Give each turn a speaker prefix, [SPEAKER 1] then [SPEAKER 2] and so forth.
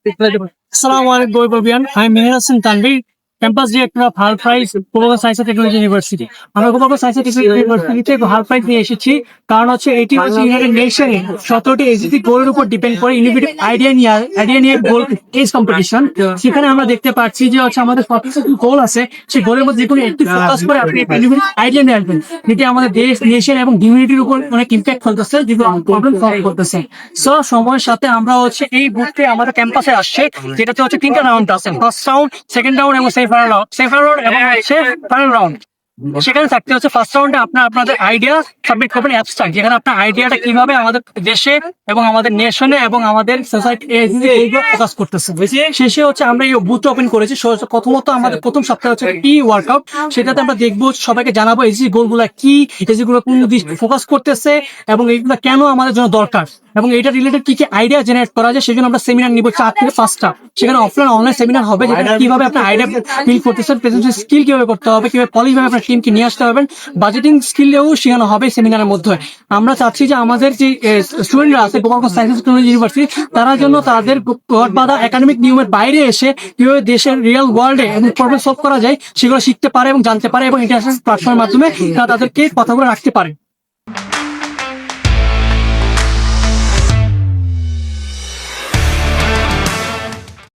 [SPEAKER 1] Assalamu alaikum, everyone. I'm Meher Hassan Tanvir, campus director of Hal Prize, Global Science and Technology University. আমরা Global Science and Technology University হাল prize নিয়ে এসেছি, কারণ হচ্ছে এটি হচ্ছে ইউনাইটেড নেশনে 17টি এসডিজি গোলের উপর ডিপেন্ড করে ইনোভেটিভ আইডিয়া নিয়ে গোল কেস কম্পিটিশন। সেখানে আমরা দেখতে পাচ্ছি যে হচ্ছে আমাদের 47 গোল আছে, সেই গোলের মধ্যে যে কোনো একটি ফোকাস করে আপনি ইনোভেটিভ আইডিয়া নিয়ে আসবেন, যেটি আমাদের দেশ, নেশন এবং হিউম্যানিটির উপর অনেক ইম্প্যাক্ট ফেলতেছে, যেগুলো প্রবলেম সলভ করতেছে। সো সময়ের সাথে আমরা হচ্ছে এই বুথে আমাদের ক্যাম্পাসে আসছে, যেটাতে হচ্ছে 3টা রাউন্ড আছে, ফার্স্ট রাউন্ড, সেকেন্ড রাউন্ড এবং সেকেন্ড রাউন্ড এবং হচ্ছে ফাইনাল রাউন্ড। সেখানে থাকতে হচ্ছে ফার্স্ট রাউন্ডে আপনাদের আইডিয়া সাবমিট করবেন অ্যাবস্ট্রাক্ট, যেখানে আপনার আইডিয়াটা কিভাবে আমাদের দেশে এবং আমাদের নেশনে এবং আমাদের সোসাইটি ফোকাস করতেছে। শেষে হচ্ছে আমরা এই বুথ ওপেন করেছি। প্রথমত আমাদের প্রথম সপ্তাহে হচ্ছে ই ওয়ার্কআউট, সেটাতে আমরা দেখবো, সবাইকে জানাবো এসি গোলগুলা কি, এসি গুলো কোন দিক ফোকাস করতেছে এবং এইগুলো কেন আমাদের জন্য দরকার, এবং এটা রিলেটেড কি কি আইডিয়া জেনারেট করা যায়। সেজন্য আমরা সেমিনার নিব 4 থেকে 5টা। সেখানে অফলাইন অনলাইন সেমিনার হবে, যেখানে কিভাবে আপনার আইডিয়া বিল্ড করতেছেন, প্রেজেন্টেশন স্কিল কিভাবে করতে হবে, কিভাবে পলিশ ভাবে আপনার টিমকে নিয়ে আসতে পারবেন, বাজেটিং স্কিলেও শেখানো হবে সেমিনারের মধ্যে। আমরা চাচ্ছি যে আমাদের যে স্টুডেন্টরা আছে Gopalganj Science and Technology University, তারা জন্য তাদের বাঁধা একাডেমিক নিয়মের বাইরে এসে কিভাবে দেশের রিয়েল ওয়ার্ল্ডে এবং প্রবলেম সলভ করা যায় সেগুলো শিখতে পারে এবং জানতে পারে, এবং ইন্টারন্যাশনাল প্ল্যাটফর্মের মাধ্যমে তারা তাদেরকে কথাগুলো রাখতে পারে।